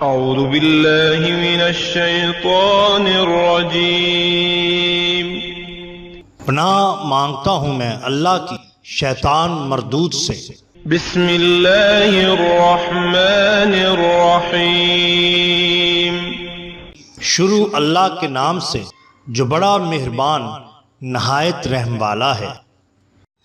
اعوذ باللہ من الشیطان الرجیم۔ پناہ مانگتا ہوں میں اللہ کی شیطان مردود سے۔ بسم اللہ الرحمن الرحیم۔ شروع اللہ کے نام سے جو بڑا مہربان نہایت رحم والا ہے۔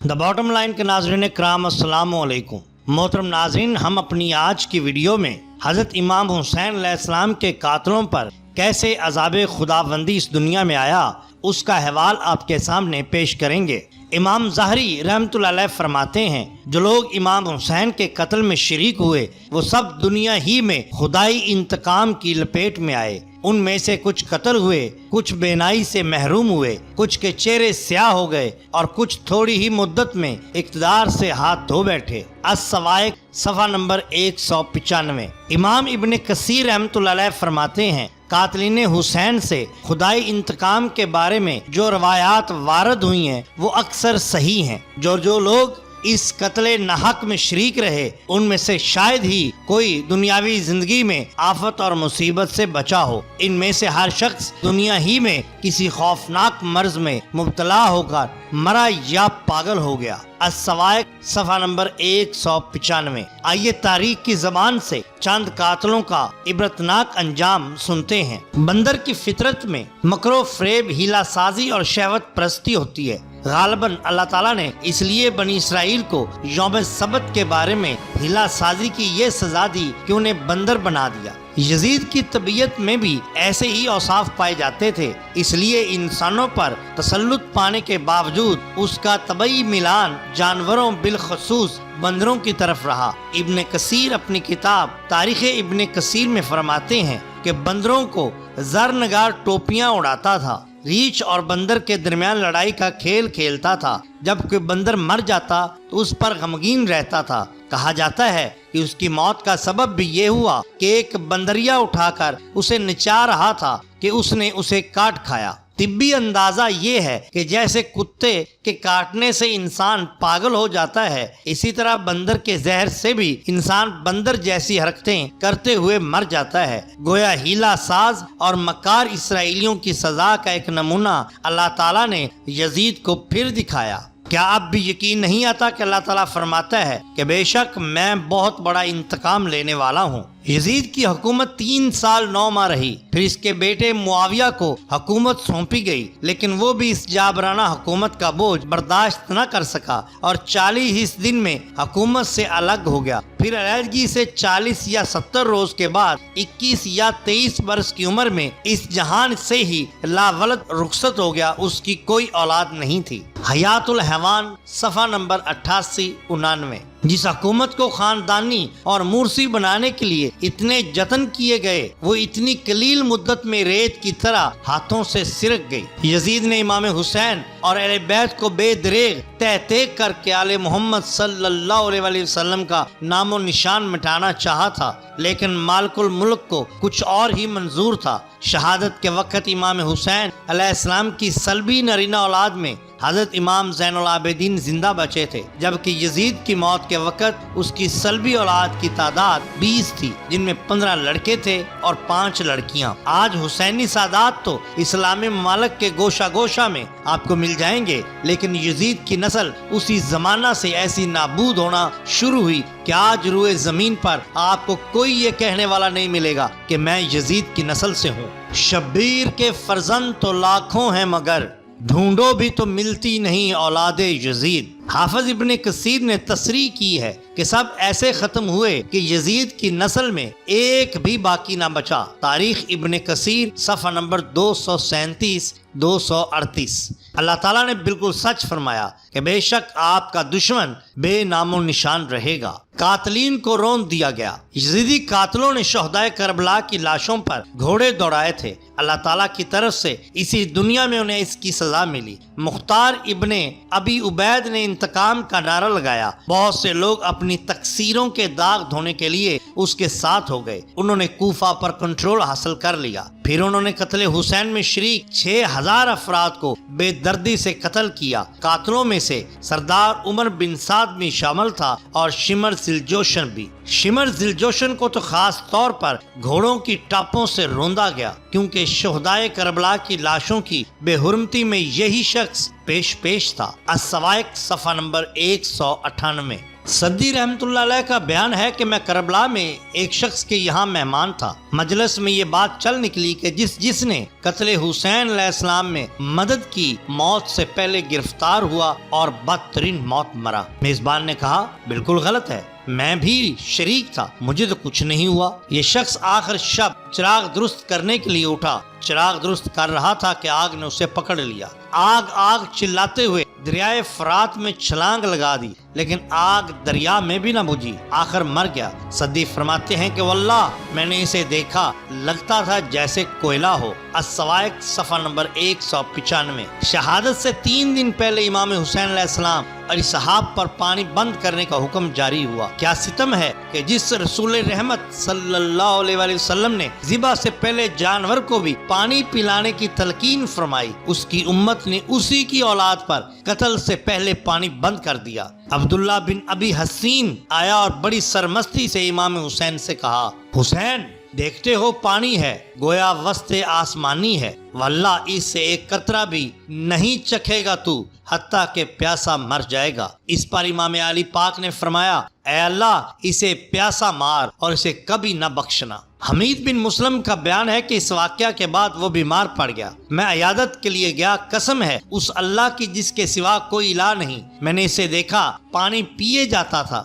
دا باٹم لائن کے ناظرین کرام السلام علیکم۔ محترم ناظرین، ہم اپنی آج کی ویڈیو میں حضرت امام حسین علیہ السلام کے قاتلوں پر کیسے عذاب خداوندی اس دنیا میں آیا اس کا حوال آپ کے سامنے پیش کریں گے۔ امام ظاہری رحمۃ اللہ علیہ فرماتے ہیں جو لوگ امام حسین کے قتل میں شریک ہوئے وہ سب دنیا ہی میں خدائی انتقام کی لپیٹ میں آئے۔ ان میں سے کچھ قتل ہوئے، کچھ بینائی سے محروم ہوئے، کچھ کے چہرے سیاہ ہو گئے اور کچھ تھوڑی ہی مدت میں اقتدار سے ہاتھ دھو بیٹھے۔ السوائق صفحہ نمبر 195۔ امام ابن کثیر رحمۃ اللہ علیہ فرماتے ہیں قاتلین حسین سے خدائی انتقام کے بارے میں جو روایات وارد ہوئی ہیں وہ اکثر صحیح ہیں۔ جو لوگ اس قتل ناحق میں شریک رہے ان میں سے شاید ہی کوئی دنیاوی زندگی میں آفت اور مصیبت سے بچا ہو۔ ان میں سے ہر شخص دنیا ہی میں کسی خوفناک مرض میں مبتلا ہو کر مرا یا پاگل ہو گیا۔ السوائق صفحہ نمبر 195۔ آئیے تاریخ کی زبان سے چند قاتلوں کا عبرتناک انجام سنتے ہیں۔ بندر کی فطرت میں مکر و فریب، ہیلا سازی اور شہوت پرستی ہوتی ہے۔ غالباً اللہ تعالیٰ نے اس لیے بنی اسرائیل کو یوم سبت کے بارے میں ہیلا سازی کی یہ سزا دی کہ انہیں بندر بنا دیا۔ یزید کی طبیعت میں بھی ایسے ہی اوصاف پائے جاتے تھے، اس لیے انسانوں پر تسلط پانے کے باوجود اس کا طبعی میلان جانوروں بالخصوص بندروں کی طرف رہا۔ ابن کثیر اپنی کتاب تاریخ ابن کثیر میں فرماتے ہیں کہ بندروں کو زرنگار ٹوپیاں اڑاتا تھا، ریچھ اور بندر کے درمیان لڑائی کا کھیل کھیلتا تھا۔ جب کوئی بندر مر جاتا تو اس پر غمگین رہتا تھا۔ کہا جاتا ہے کہ اس کی موت کا سبب بھی یہ ہوا کہ ایک بندریا اٹھا کر اسے نچا رہا تھا کہ اس نے اسے کاٹ کھایا۔ طبی اندازہ یہ ہے کہ جیسے کتے کے کاٹنے سے انسان پاگل ہو جاتا ہے، اسی طرح بندر کے زہر سے بھی انسان بندر جیسی حرکتیں کرتے ہوئے مر جاتا ہے۔ گویا ہیلا ساز اور مکار اسرائیلیوں کی سزا کا ایک نمونہ اللہ تعالیٰ نے یزید کو پھر دکھایا۔ کیا اب بھی یقین نہیں آتا کہ اللہ تعالیٰ فرماتا ہے کہ بے شک میں بہت بڑا انتقام لینے والا ہوں۔ یزید کی حکومت 3 سال 9 ماہ رہی، پھر اس کے بیٹے معاویہ کو حکومت سونپی گئی، لیکن وہ بھی اس جابرانہ حکومت کا بوجھ برداشت نہ کر سکا اور 40 دن میں حکومت سے الگ ہو گیا۔ پھر علیحدگی سے 40 یا 70 روز کے بعد 21 یا 23 برس کی عمر میں اس جہان سے ہی لاولد رخصت ہو گیا۔ اس کی کوئی اولاد نہیں تھی۔ حیات الحیوان صفحہ نمبر 88-99۔ جس حکومت کو خاندانی اور مورثی بنانے کے لیے اتنے جتن کیے گئے وہ اتنی قلیل مدت میں ریت کی طرح ہاتھوں سے سرک گئی۔ یزید نے امام حسین اور اہل بیت کو بے دریغ تہتے کر کے آل محمد صلی اللہ علیہ وسلم کا نام و نشان مٹانا چاہا تھا، لیکن مالک الملک کو کچھ اور ہی منظور تھا۔ شہادت کے وقت امام حسین علیہ السلام کی سلبی نرینہ اولاد میں حضرت امام زین العابدین زندہ بچے تھے، جبکہ یزید کی موت کے وقت اس کی سلبی اولاد کی تعداد 20 تھی، جن میں 15 لڑکے تھے اور 5 لڑکیاں۔ آج حسینی سادات تو اسلامی ممالک کے گوشہ گوشہ میں آپ کو مل جائیں گے، لیکن یزید کی نسل اسی زمانہ سے ایسی نابود ہونا شروع ہوئی کہ آج روئے زمین پر آپ کو کوئی یہ کہنے والا نہیں ملے گا کہ میں یزید کی نسل سے ہوں۔ شبیر کے فرزند تو لاکھوں ہیں مگر ڈھونڈو بھی تو ملتی نہیں اولاد یزید۔ حافظ ابن کثیر نے تصریح کی ہے کہ سب ایسے ختم ہوئے کہ یزید کی نسل میں ایک بھی باقی نہ بچا۔ تاریخ ابن کثیر صفحہ نمبر 237-238۔ اللہ تعالیٰ نے بالکل سچ فرمایا کہ بے شک آپ کا دشمن بے نام و نشان رہے گا۔ قاتلین کو رون دیا گیا۔ یزیدی قاتلوں نے شہدائے کربلا کی لاشوں پر گھوڑے دوڑائے تھے۔ اللہ تعالیٰ کی طرف سے اسی دنیا میں انہیں اس کی سزا ملی۔ مختار ابن ابی عبید نے انتقام کا نعرہ لگایا۔ بہت سے لوگ اپنی تقصیروں کے داغ دھونے کے لیے اس کے ساتھ ہو گئے۔ انہوں نے کوفہ پر کنٹرول حاصل کر لیا۔ پھر انہوں نے قتل حسین میں شریک 6000 افراد کو بے دردی سے قتل کیا۔ قاتلوں میں سے سردار عمر بن سعد بھی شامل تھا اور شمر ذوالجوشن بھی۔ شمر ذوالجوشن کو تو خاص طور پر گھوڑوں کی ٹاپوں سے روندا گیا، کیونکہ شہدائے کربلا کی لاشوں کی بے حرمتی میں یہی شخص پیش تھا۔ السوائق صفحہ نمبر 198۔ سدی رحمت اللہ علیہ کا بیان ہے کہ میں کربلا میں ایک شخص کے یہاں مہمان تھا۔ مجلس میں یہ بات چل نکلی کہ جس نے قتل حسین علیہ السلام میں مدد کی موت سے پہلے گرفتار ہوا اور بدترین موت مرا۔ میزبان نے کہا بالکل غلط ہے، میں بھی شریک تھا، مجھے تو کچھ نہیں ہوا۔ یہ شخص آخر شب چراغ درست کرنے کے لیے اٹھا، چراغ درست کر رہا تھا کہ آگ نے اسے پکڑ لیا۔ آگ چلاتے ہوئے دریائے فرات میں چھلانگ لگا دی، لیکن آگ دریا میں بھی نہ بجھی، آخر مر گیا۔ سدی فرماتے ہیں کہ واللہ میں نے اسے دیکھا، لگتا تھا جیسے کوئلہ ہو۔ السوائق صفحہ نمبر 195۔ شہادت سے 3 دن پہلے امام حسین علیہ السلام اور صحاب پر پانی بند کرنے کا حکم جاری ہوا۔ کیا ستم ہے کہ جس رسول رحمت صلی اللہ علیہ وآلہ وسلم نے ذبح سے پہلے جانور کو بھی پانی پلانے کی تلقین فرمائی، اس کی امت نے اسی کی اولاد پر قتل سے پہلے پانی بند کر دیا۔ عبداللہ بن ابی حسین آیا اور بڑی سرمستی سے امام حسین سے کہا، حسین دیکھتے ہو پانی ہے، گویا وسط آسمانی ہے، واللہ اس سے ایک قطرہ بھی نہیں چکھے گا تو، حتیٰ کہ پیاسا مر جائے گا۔ اس پر امام علی پاک نے فرمایا، اے اللہ اسے پیاسا مار اور اسے کبھی نہ بخشنا۔ حمید بن مسلم کا بیان ہے کہ اس واقعہ کے بعد وہ بیمار پڑ گیا۔ میں عیادت کے لیے گیا، قسم ہے اس اللہ کی جس کے سوا کوئی الہ نہیں، میں نے اسے دیکھا، پانی پیے جاتا تھا،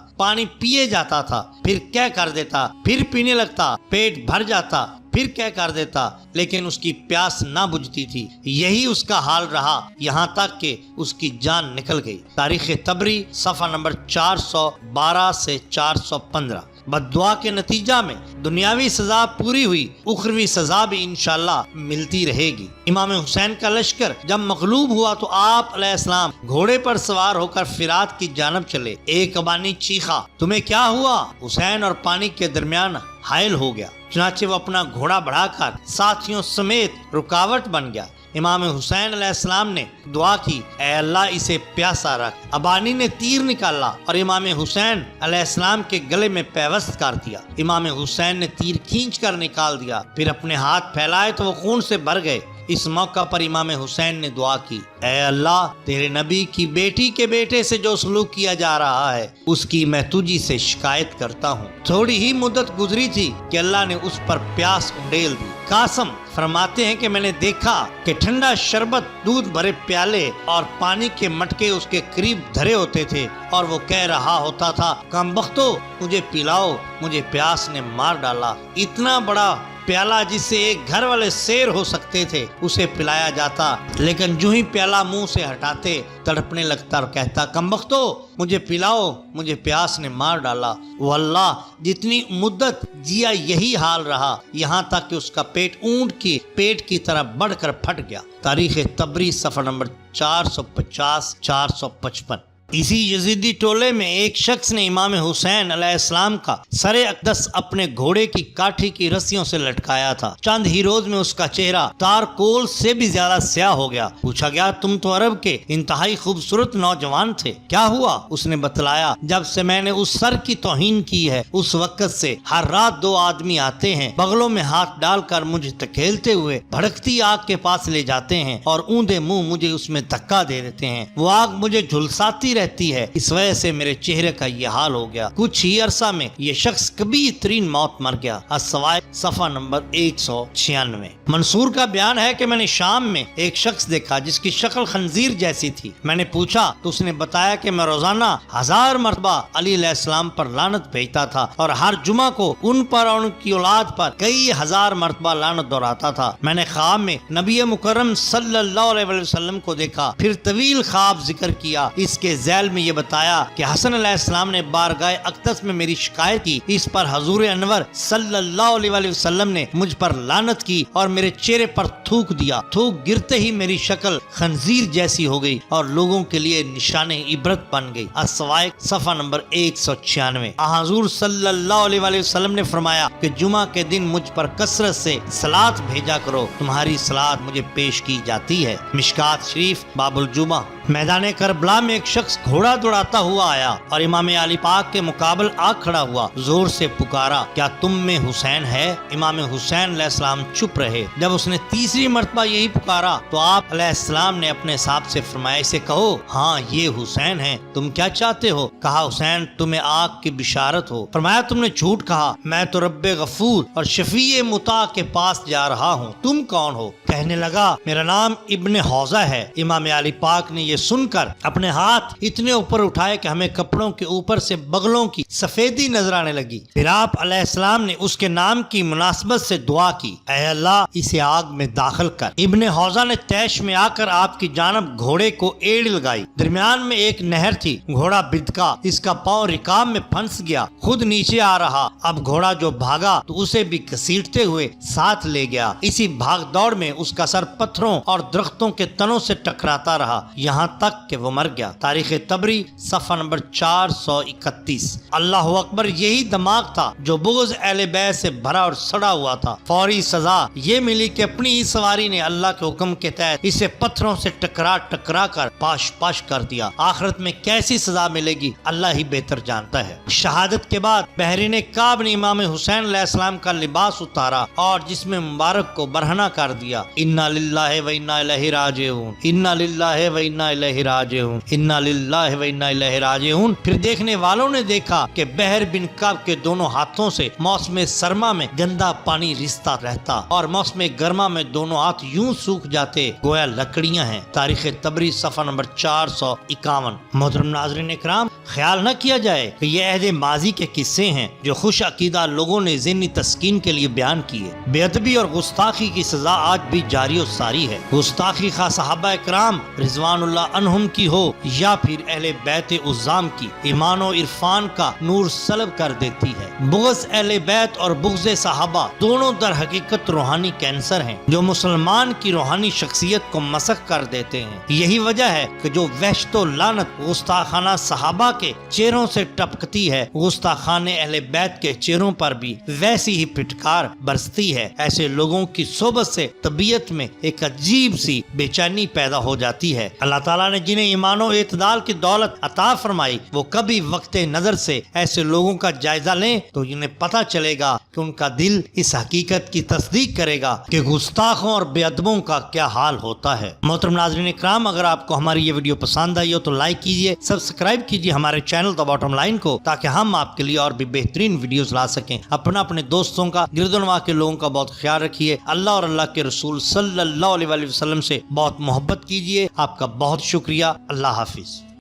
پھر کیا کر دیتا، پھر پینے لگتا، پیٹ بھر جاتا، پھر کیا کر دیتا، لیکن اس کی پیاس نہ بجھتی تھی۔ یہی اس کا حال رہا یہاں تک کہ اس کی جان نکل گئی۔ تاریخ طبری صفحہ نمبر 412 سے 415۔ بددعا کے نتیجہ میں دنیاوی سزا پوری ہوئی، اخروی سزا بھی انشاءاللہ ملتی رہے گی۔ امام حسین کا لشکر جب مغلوب ہوا تو آپ علیہ السلام گھوڑے پر سوار ہو کر فرات کی جانب چلے۔ ایک ابانی چیخا، تمہیں کیا ہوا؟ حسین اور پانی کے درمیان حائل ہو گیا، چنانچہ وہ اپنا گھوڑا بڑھا کر ساتھیوں سمیت رکاوٹ بن گیا۔ امام حسین علیہ السلام نے دعا کی، اے اللہ اسے پیاسا رکھ۔ ابانی نے تیر نکالا اور امام حسین علیہ السلام کے گلے میں پیوست کر دیا۔ امام حسین نے تیر کھینچ کر نکال دیا، پھر اپنے ہاتھ پھیلائے تو وہ خون سے بھر گئے۔ اس موقع پر امام حسین نے دعا کی، اے اللہ تیرے نبی کی بیٹی کے بیٹے سے جو سلوک کیا جا رہا ہے اس کی میں تجھی سے شکایت کرتا ہوں۔ تھوڑی ہی مدت گزری تھی کہ اللہ نے اس پر پیاس انڈیل دی۔ قاسم فرماتے ہیں کہ میں نے دیکھا کہ ٹھنڈا شربت، دودھ بھرے پیالے اور پانی کے مٹکے اس کے قریب دھرے ہوتے تھے اور وہ کہہ رہا ہوتا تھا، کم بختو مجھے پلاؤ، مجھے پیاس نے مار ڈالا۔ اتنا بڑا پیالہ جس سے ایک گھر والے سیر ہو سکتے تھے اسے پلایا جاتا، لیکن جو ہی پیالہ منہ سے ہٹاتے تڑپنے لگتا اور کہتا، کم بختو مجھے پلاؤ، مجھے پیاس نے مار ڈالا۔ واللہ جتنی مدت جیا یہی حال رہا، یہاں تک کہ اس کا پیٹ اونٹ کی پیٹ کی طرح بڑھ کر پھٹ گیا۔ تاریخ طبری صفحہ نمبر 450-455۔ اسی یزیدی ٹولے میں ایک شخص نے امام حسین علیہ السلام کا سر اقدس اپنے گھوڑے کی کاٹھی کی رسیوں سے لٹکایا تھا۔ چند ہی روز میں اس کا چہرہ تارکول سے بھی زیادہ سیاہ ہو گیا۔ پوچھا گیا، تم تو عرب کے انتہائی خوبصورت نوجوان تھے، کیا ہوا؟ اس نے بتلایا، جب سے میں نے اس سر کی توہین کی ہے اس وقت سے ہر رات 2 آدمی آتے ہیں، بغلوں میں ہاتھ ڈال کر مجھے دھکیلتے ہوئے بھڑکتی آگ کے پاس لے جاتے ہیں اور اوندے منہ مجھے اس میں دھکا دے دیتے ہیں۔ وہ آگ مجھے جھلساتی رہتی ہے، اس وجہ سے میرے چہرے کا یہ حال ہو گیا۔ کچھ ہی عرصہ میں یہ شخص کبھی ترین موت مر گیا۔ السوائق صفحہ نمبر 196۔ منصور کا بیان ہے کہ میں نے شام میں ایک شخص دیکھا جس کی شکل خنزیر جیسی تھی۔ میں نے پوچھا تو اس نے بتایا کہ میں روزانہ 1000 مرتبہ علی علیہ السلام پر لعنت بھیجتا تھا اور ہر جمعہ کو ان پر اور ان کی اولاد پر کئی 1000 مرتبہ لعنت دہراتا تھا۔ میں نے خواب میں نبی مکرم صلی اللہ علیہ وسلم کو دیکھا، پھر طویل خواب ذکر کیا، اس کے ذیل میں یہ بتایا کہ حسن علیہ السلام نے بارگاہ اقدس میں میری شکایت کی، اس پر حضور انور صلی اللہ علیہ وآلہ وسلم نے مجھ پر لعنت کی اور میرے چہرے پر تھوک دیا۔ تھوک گرتے ہی میری شکل خنزیر جیسی ہو گئی اور لوگوں کے لیے نشان عبرت بن گئی۔ الصواعق صفحہ نمبر 196۔ حضور صلی اللہ علیہ وآلہ وسلم نے فرمایا کہ جمعہ کے دن مجھ پر کثرت سے صلاۃ بھیجا کرو، تمہاری صلاۃ مجھے پیش کی جاتی ہے۔ مشکات شریف باب الجمعہ۔ میدان کربلا میں ایک شخص گھوڑا دوڑاتا ہوا آیا اور امام علی پاک کے مقابل آ کھڑا ہوا، زور سے پکارا، کیا تم میں حسین ہے؟ امام حسین علیہ السلام چپ رہے۔ جب اس نے تیسری مرتبہ یہی پکارا تو آپ علیہ السلام نے اپنے صاحب سے فرمایا، اسے کہو ہاں یہ حسین ہے، تم کیا چاہتے ہو؟ کہا حسین تمہیں آگ کی بشارت ہو۔ فرمایا تم نے جھوٹ کہا، میں تو رب غفور اور شفیع مطاع کے پاس جا رہا ہوں، تم کون ہو؟ کہنے لگا میرا نام ابن حوزہ ہے۔ امام علی پاک نے یہ سن کر اپنے ہاتھ اتنے اوپر اٹھائے کہ ہمیں کپڑوں کے اوپر سے بغلوں کی سفیدی نظر آنے لگی۔ پھر آپ علیہ السلام نے اس کے نام کی مناسبت سے دعا کی، اے اللہ اسے آگ میں داخل کر۔ ابن حوزہ نے تیش میں آ کر آپ کی جانب گھوڑے کو ایڑ لگائی۔ درمیان میں ایک نہر تھی، گھوڑا بدکا، اس کا پاؤں رکاب میں پھنس گیا، خود نیچے آ رہا۔ اب گھوڑا جو بھاگا تو اسے بھی گھسیٹتے ہوئے ساتھ لے گیا۔ اسی بھاگ دوڑ میں اس کا سر پتھروں اور درختوں کے تنوں سے ٹکراتا رہا یہاں تک کہ وہ مر گیا۔ تاریخ طبری صفحہ نمبر 431۔ اللہ اکبر، یہی دماغ تھا جو بغض اہل بیت سے بھرا اور سڑا ہوا تھا۔ فوری سزا یہ ملی کہ اپنی ہی سواری نے اللہ کے حکم کے تحت اسے پتھروں سے ٹکرا کر پاش پاش کر دیا۔ آخرت میں کیسی سزا ملے گی اللہ ہی بہتر جانتا ہے۔ شہادت کے بعد بحرین کعب نے امام حسین علیہ السلام کا لباس اتارا اور جسم مبارک کو برہنہ کر دیا۔ انا للہ و انا الیہ راجعون، انا للہ و انا الیہ راجعون، انا للہ و انا الیہ راجعون۔ پھر دیکھنے والوں نے دیکھا کہ بحر بن کعب کے دونوں ہاتھوں سے موسم سرما میں گندا پانی رستا رہتا اور موسم گرما میں دونوں ہاتھ یوں سوکھ جاتے گویا لکڑیاں ہیں۔ تاریخ طبری صفحہ نمبر 451۔ محترم ناظرین اکرام، خیال نہ کیا جائے کہ یہ عہد ماضی کے قصے ہیں جو خوش عقیدہ لوگوں نے ذہنی تسکین کے لیے بیان کیے۔ بے ادبی اور گستاخی کی سزا آج بھی جاری و ساری ہے۔ گستاخی خواہ صحابہ اکرام رضوان اللہ عنہم کی ہو یا پھر اہل بیت عظام کی، ایمان و عرفان کا نور سلب کر دیتی ہے۔ بغض اہل بیت اور بغض صحابہ دونوں در حقیقت روحانی کینسر ہیں جو مسلمان کی روحانی شخصیت کو مسخ کر دیتے ہیں۔ یہی وجہ ہے کہ جو وحشت و لعنت گستاخانہ صحابہ کے چہروں سے ٹپکتی ہے، گستاخانہ اہل بیت کے چہروں پر بھی ویسی ہی پھٹکار برستی ہے۔ ایسے لوگوں کی صحبت سے طبیعت میں ایک عجیب سی بے چینی پیدا ہو جاتی ہے۔ اللہ تعالیٰ نے جنہیں ایمان و اعتدال کی دولت عطا فرمائی، وہ کبھی وقت نظر سے ایسے لوگوں کا جائزہ لیں تو انہیں پتہ چلے گا کہ ان کا دل اس حقیقت کی تصدیق کرے گا کہ گستاخوں اور بے ادبوں کا کیا حال ہوتا ہے۔ محترم ناظرین اکرام، اگر آپ کو ہماری یہ ویڈیو پسند آئی ہو تو لائک کیجیے، سبسکرائب کیجیے ہمارے چینل دی باٹم لائن کو، تاکہ ہم آپ کے لیے اور بھی بہترین ویڈیوز لا سکیں۔ اپنے دوستوں کا، گرد و نواح کے لوگوں کا بہت خیال رکھیے۔ اللہ اور اللہ کے رسول صلی اللہ علیہ وسلم سے بہت محبت کیجیے۔ آپ کا بہت شکریہ۔ اللہ حافظ۔